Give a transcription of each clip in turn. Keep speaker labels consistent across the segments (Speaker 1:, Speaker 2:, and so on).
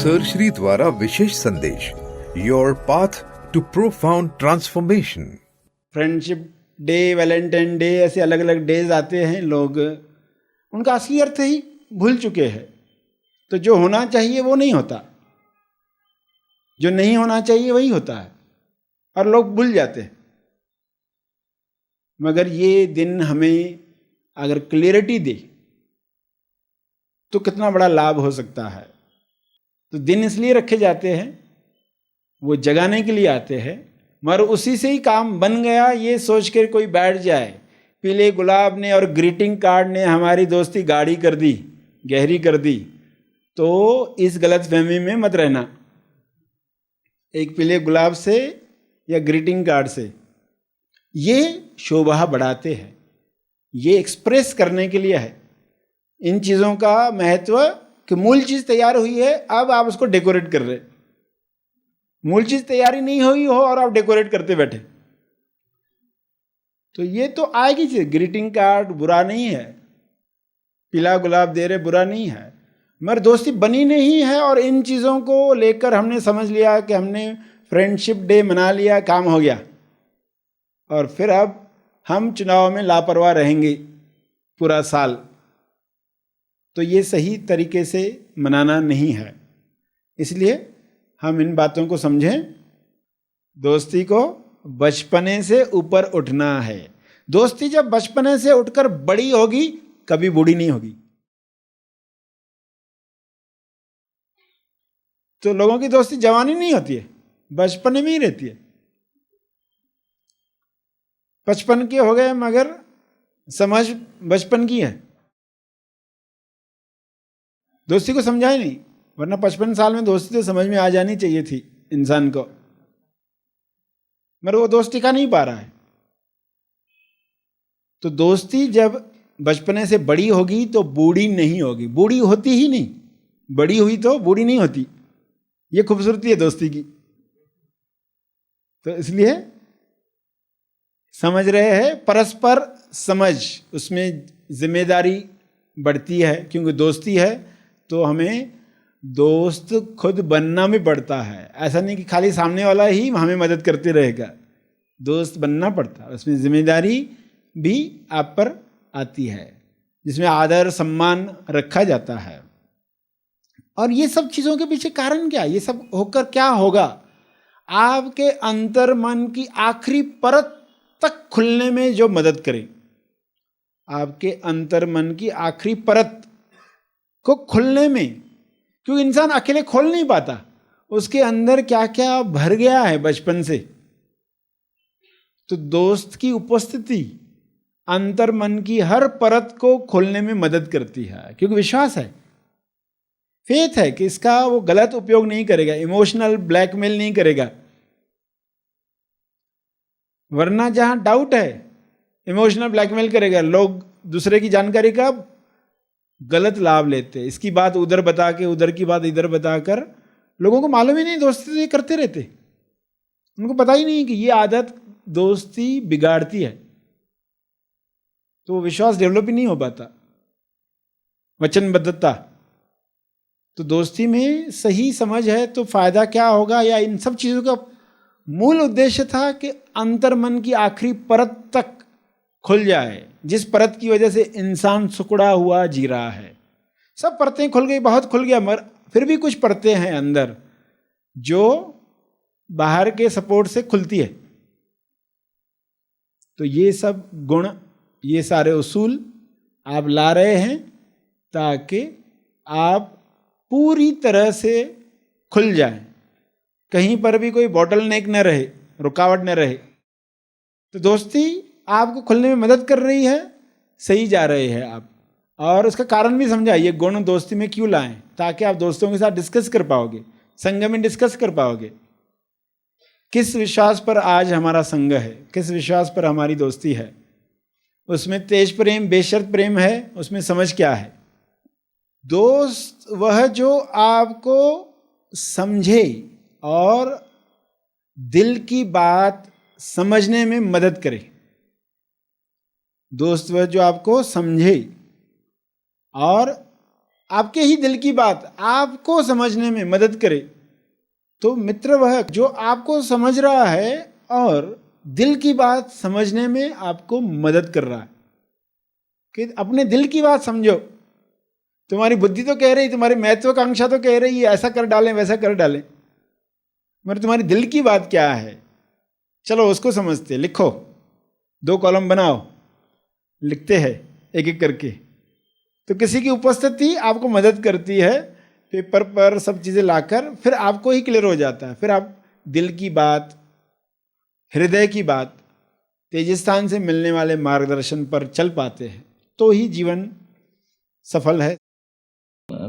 Speaker 1: Sir Shri द्वारा विशेष संदेश, your path to profound transformation.
Speaker 2: Friendship day, Valentine day, ऐसे अलग अलग डेज आते हैं, लोग उनका असली अर्थ ही भूल चुके हैं। तो जो होना चाहिए वो नहीं होता, जो नहीं होना चाहिए वही होता है, और लोग भूल जाते हैं। मगर ये दिन हमें अगर क्लियरिटी दे तो कितना बड़ा लाभ हो सकता है। तो दिन इसलिए रखे जाते हैं, वो जगाने के लिए आते हैं, मगर उसी से ही काम बन गया ये सोच कर कोई बैठ जाए पीले गुलाब ने और ग्रीटिंग कार्ड ने हमारी दोस्ती गाढ़ी कर दी, गहरी कर दी, तो इस गलत फहमी में मत रहना। एक पीले गुलाब से या ग्रीटिंग कार्ड से ये शोभा बढ़ाते हैं, ये एक्सप्रेस करने के लिए है। इन चीज़ों का महत्व कि मूल चीज़ तैयार हुई है, अब आप उसको डेकोरेट कर रहे। मूल चीज़ तैयारी नहीं हुई हो और आप डेकोरेट करते बैठे, तो ये तो आएगी चीज़। ग्रीटिंग कार्ड बुरा नहीं है, पीला गुलाब दे रहे बुरा नहीं है, मगर दोस्ती बनी नहीं है। और इन चीज़ों को लेकर हमने समझ लिया कि हमने फ्रेंडशिप डे मना लिया, काम हो गया, और फिर अब हम चुनाव में लापरवाह रहेंगे पूरा साल। तो ये सही तरीके से मनाना नहीं है। इसलिए हम इन बातों को समझें। दोस्ती को बचपने से ऊपर उठना है। दोस्ती जब बचपने से उठकर बड़ी होगी, कभी बूढ़ी नहीं होगी। तो लोगों की दोस्ती जवानी नहीं होती है, बचपने में ही रहती है। 55 के हो गए मगर समझ बचपन की है। दोस्ती को समझाए नहीं, वरना 55 साल में दोस्ती तो समझ में आ जानी चाहिए थी इंसान को, मगर वो दोस्त टिका नहीं पा रहा है। तो दोस्ती जब बचपने से बड़ी होगी तो बूढ़ी नहीं होगी, बूढ़ी होती ही नहीं, बड़ी हुई तो बूढ़ी नहीं होती। ये खूबसूरती है दोस्ती की। तो इसलिए समझ रहे हैं, परस्पर समझ, उसमें जिम्मेदारी बढ़ती है, क्योंकि दोस्ती है तो हमें दोस्त खुद बनना भी पड़ता है। ऐसा नहीं कि खाली सामने वाला ही हमें मदद करते रहेगा, दोस्त बनना पड़ता है। उसमें जिम्मेदारी भी आप पर आती है, जिसमें आदर सम्मान रखा जाता है। और ये सब चीज़ों के पीछे कारण क्या, ये सब होकर क्या होगा? आपके अंतर मन की आखिरी परत तक खुलने में जो मदद करे, आपके अंतर मन की आखिरी परत को खुलने में, क्योंकि इंसान अकेले खोल नहीं पाता, उसके अंदर क्या क्या भर गया है बचपन से। तो दोस्त की उपस्थिति अंतर मन की हर परत को खोलने में मदद करती है, क्योंकि विश्वास है, फेथ है कि इसका वो गलत उपयोग नहीं करेगा, इमोशनल ब्लैकमेल नहीं करेगा। वरना जहां डाउट है, इमोशनल ब्लैकमेल करेगा। लोग दूसरे की जानकारी का गलत लाभ लेते हैं, इसकी बात उधर बता के, उधर की बात इधर बताकर। लोगों को मालूम ही नहीं, दोस्ती तो ये करते रहते, उनको पता ही नहीं कि ये आदत दोस्ती बिगाड़ती है। तो विश्वास डेवलप ही नहीं हो पाता, वचनबद्धता। तो दोस्ती में सही समझ है तो फायदा क्या होगा, या इन सब चीज़ों का मूल उद्देश्य था कि अंतर मन की आखिरी परत तक खुल जाए, जिस परत की वजह से इंसान सिकुड़ा हुआ जी रहा है। सब परतें खुल गई, बहुत खुल गया, मगर फिर भी कुछ परतें हैं अंदर जो बाहर के सपोर्ट से खुलती है। तो ये सब गुण, ये सारे उसूल आप ला रहे हैं ताकि आप पूरी तरह से खुल जाएं, कहीं पर भी कोई बॉटल नेक न रहे, रुकावट न रहे। तो दोस्ती आपको खुलने में मदद कर रही है, सही जा रहे हैं आप। और उसका कारण भी समझाइए, गुण दोस्ती में क्यों लाएं, ताकि आप दोस्तों के साथ डिस्कस कर पाओगे, संग में डिस्कस कर पाओगे। किस विश्वास पर आज हमारा संग है, किस विश्वास पर हमारी दोस्ती है, उसमें तेज प्रेम बेशर्त प्रेम है, उसमें समझ क्या है। दोस्त वह जो आपको समझे और दिल की बात समझने में मदद करे। दोस्त वह जो आपको समझे और आपके ही दिल की बात आपको समझने में मदद करे, तो मित्र वह जो आपको समझ रहा है और दिल की बात समझने में आपको मदद कर रहा है। कि अपने दिल की बात समझो। तुम्हारी बुद्धि तो कह रही, तुम्हारी महत्वाकांक्षा तो कह रही है ऐसा कर डालें वैसा कर डालें, मगर तुम्हारी दिल की बात क्या है, चलो उसको समझते। लिखो, 2 कॉलम बनाओ, लिखते हैं एक एक करके। तो किसी की उपस्थिति आपको मदद करती है, पेपर पर सब चीज़ें लाकर फिर आपको ही क्लियर हो जाता है। फिर आप दिल की बात, हृदय की बात, तेजस्थान से मिलने वाले मार्गदर्शन पर चल पाते हैं, तो ही जीवन सफल है।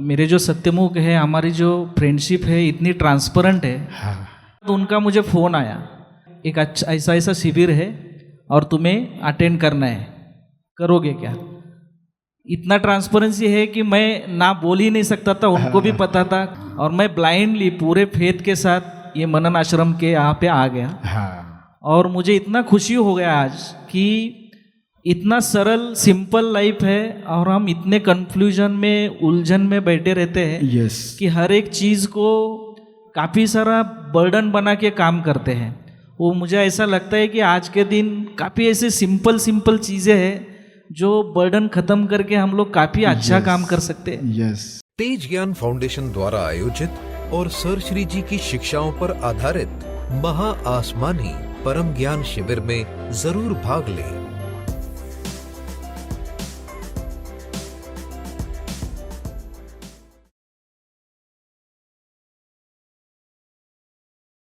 Speaker 3: मेरे जो सत्यमुख है, हमारी जो फ्रेंडशिप है इतनी ट्रांसपेरेंट है।
Speaker 2: हाँ।
Speaker 3: तो उनका मुझे फ़ोन आया, एक अच्छा ऐसा शिविर है और तुम्हें अटेंड करना है, करोगे क्या? इतना ट्रांसपेरेंसी है कि मैं ना बोल ही नहीं सकता था, उनको भी पता था। और मैं ब्लाइंडली पूरे फेथ के साथ ये मनन आश्रम के यहाँ पे आ गया।
Speaker 2: हाँ।
Speaker 3: और मुझे इतना खुशी हो गया आज कि इतना सरल सिंपल लाइफ है और हम इतने कंफ्यूजन में, उलझन में बैठे रहते हैं
Speaker 2: यस,
Speaker 3: कि हर एक चीज़ को काफ़ी सारा बर्डन बना के काम करते हैं। वो मुझे ऐसा लगता है कि आज के दिन काफ़ी ऐसे सिंपल चीज़ें हैं जो बर्डन खत्म करके हम लोग काफ़ी अच्छा काम कर सकते हैं।
Speaker 2: यस।
Speaker 1: तेज ज्ञान फाउंडेशन द्वारा आयोजित और सर श्री जी की शिक्षाओं पर आधारित महा आसमानी परम ज्ञान शिविर में जरूर भाग लें।